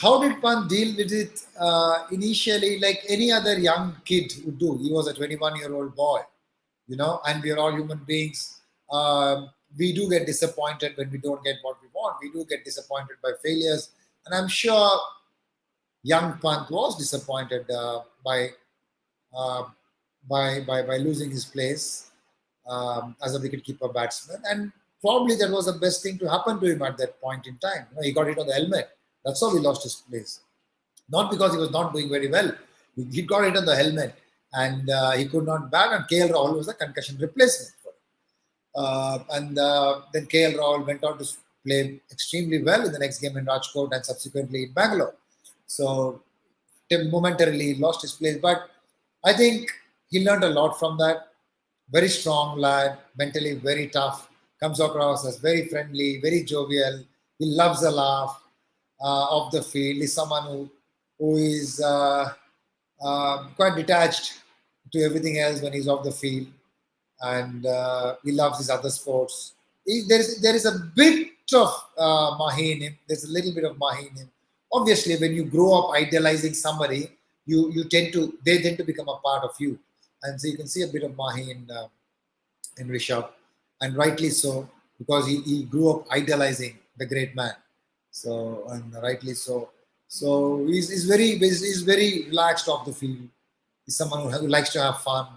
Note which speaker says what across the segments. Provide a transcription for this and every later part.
Speaker 1: how did Pant deal with it initially, like any other young kid would do? He was a 21-year-old boy, and we are all human beings. We do get disappointed when we don't get what we want. We do get disappointed by failures. And I'm sure young Pant was disappointed uh, by losing his place as a wicketkeeper batsman. And probably that was the best thing to happen to him at that point in time. He got hit on the helmet. That's how he lost his place. Not because he was not doing very well. He got hit on the helmet and he could not bat. And KL Rahul was the concussion replacement for him. Then KL Rahul went on to play extremely well in the next game in Rajkot and subsequently in Bangalore. So momentarily he lost his place. But I think he learned a lot from that. Very strong lad, mentally very tough, comes across as very friendly, very jovial. He loves a laugh off the field. He's someone who is quite detached to everything else when he's off the field. And he loves his other sports. There is a bit of Mahi in him. There's a little bit of Mahi in him. Obviously, when you grow up idolizing somebody, they tend to become a part of you. And so you can see a bit of Mahi in Rishabh, and rightly so, because he grew up idolizing the great man. So, and rightly so. So he's very relaxed off the field. He's someone who likes to have fun.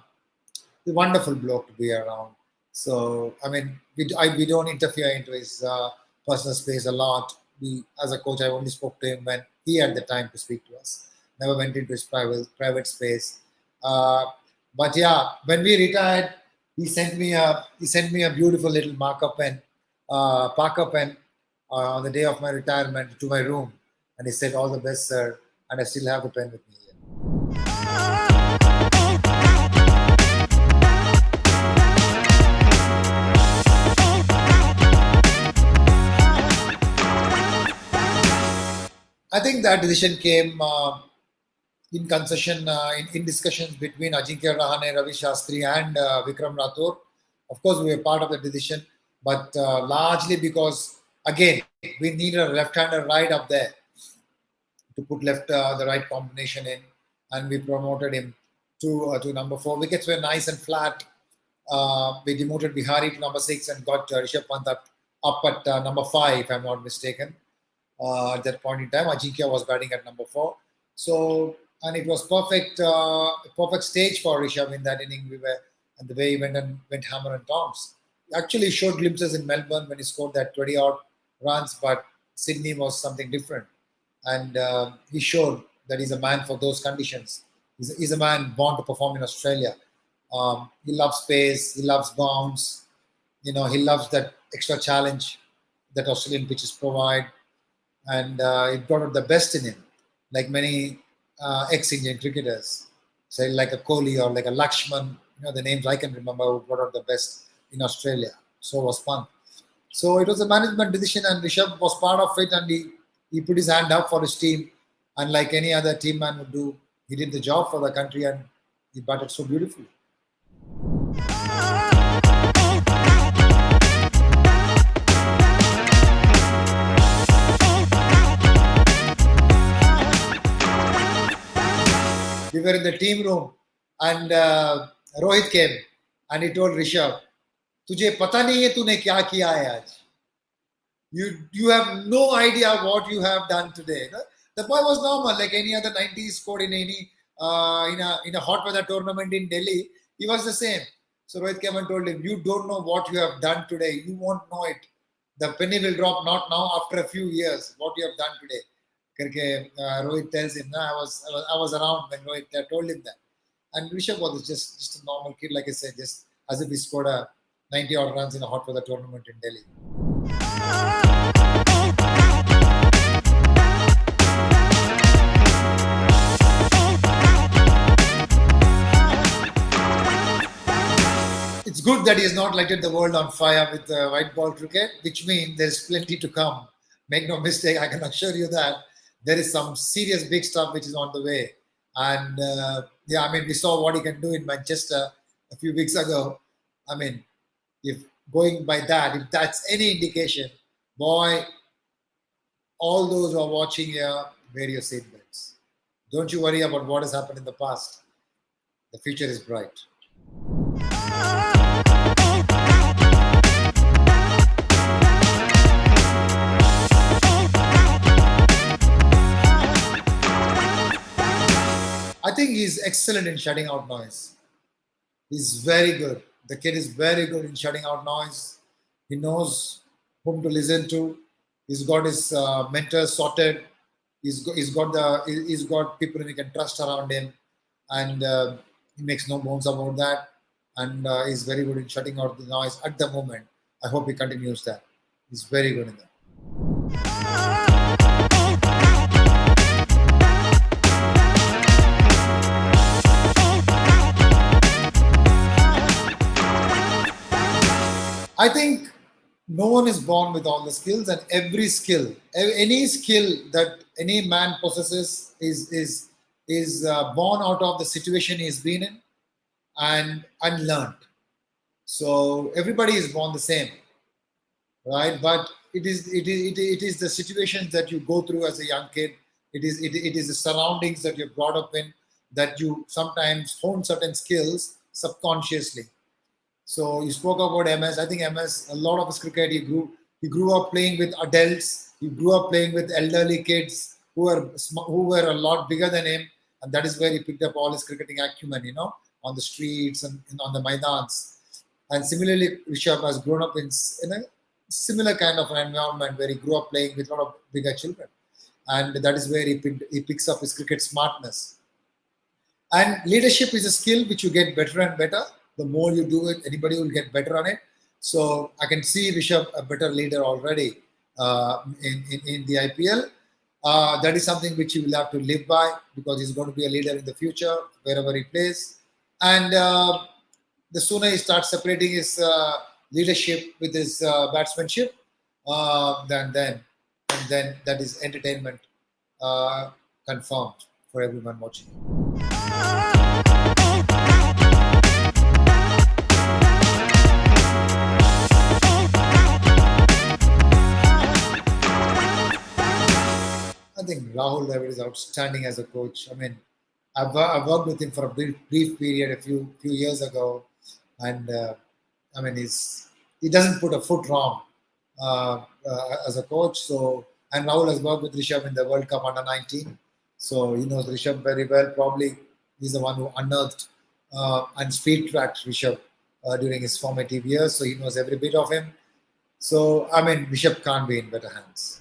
Speaker 1: He's a wonderful bloke to be around. So I mean, we don't interfere into his personal space a lot. As a coach, I only spoke to him when he had the time to speak to us. Never went into his private space. But yeah, when we retired, he sent me a beautiful little marker pen, Parker pen, on the day of my retirement to my room, and he said, "All the best, sir." And I still have the pen with me here. I think that decision came in concession, in discussions between Ajinkya Rahane, Ravi Shastri, and Vikram Rathore. Of course, we were part of the decision, but largely because, again, we needed a left-hander right up there to put the right combination in, and we promoted him to number 4. Wickets were nice and flat. We demoted Bihari to number 6 and got Rishabh Pant up at number 5, if I'm not mistaken. At that point in time, Ajinkya was batting at number 4. So, and it was perfect stage for Rishabh in that inning. And the way he went hammer and tongs. He actually showed glimpses in Melbourne when he scored that 20 odd runs, but Sydney was something different. And he showed that he's a man for those conditions. He's a man born to perform in Australia. He loves pace, he loves bounce, he loves that extra challenge that Australian pitches provide. And it got out the best in him, like many ex-Indian cricketers, say like a Kohli or like a Lakshman, the names I can remember who brought out the best in Australia. So was Pant. So it was a management decision, and Rishabh was part of it, and he put his hand up for his team, and like any other team man would do, he did the job for the country, and he batted so beautifully. We were in the team room, and Rohit came, and he told Rishabh, "तुझे पता नहीं है तूने क्या किया है आज? You have no idea what you have done today." The boy was normal, like any other 90s scored in any in a hot weather tournament in Delhi. He was the same. So Rohit came and told him, "You don't know what you have done today. You won't know it. The penny will drop not now, after a few years. What you have done today." Rohit tells him, I was around when Rohit told him that. And Rishabh was just a normal kid, like I said, just as if he scored a 90 odd runs in a hot weather tournament in Delhi. It's good that he has not lighted the world on fire with white ball cricket, which means there's plenty to come. Make no mistake, I can assure you that there is some serious big stuff which is on the way. And yeah, I mean, we saw what he can do in Manchester a few weeks ago. I mean, if going by that, if that's any indication, boy, all those who are watching here, wear your seatbelts. Don't you worry about what has happened in the past. The future is bright. I think he's excellent in shutting out noise. He's very good. The kid is very good in shutting out noise. He knows whom to listen to. He's got his mentors sorted. He's got people he can trust around him, and he makes no bones about that. And he's very good in shutting out the noise at the moment. I hope he continues that. He's very good in that. I think no one is born with all the skills, and every skill, any skill that any man possesses, is born out of the situation he's been in and learned. So everybody is born the same, right? But it is the situations that you go through as a young kid. It is the surroundings that you're brought up in that you sometimes hone certain skills subconsciously. So you spoke about MS. I think MS, a lot of his cricket, he grew up playing with adults. He grew up playing with elderly kids who were a lot bigger than him, and that is where he picked up all his cricketing acumen. On the streets and on the maidans. And similarly, Rishabh has grown up in a similar kind of an environment where he grew up playing with a lot of bigger children, and that is where he picks up his cricket smartness. And leadership is a skill which you get better and better. The more you do it, anybody will get better on it. So I can see Rishabh a better leader already in the IPL. That is something which he will have to live by because he's going to be a leader in the future wherever he plays. And the sooner he starts separating his leadership with his batsmanship, then that is entertainment confirmed for everyone watching. I think Rahul Dravid is outstanding as a coach. I mean, I've worked with him for a brief period a few years ago, and I mean he doesn't put a foot wrong as a coach. So, and Rahul has worked with Rishabh in the World Cup under 19, so he knows Rishabh very well. Probably he's the one who unearthed and speed tracked Rishabh during his formative years, so he knows every bit of him. So I mean, Rishabh can't be in better hands.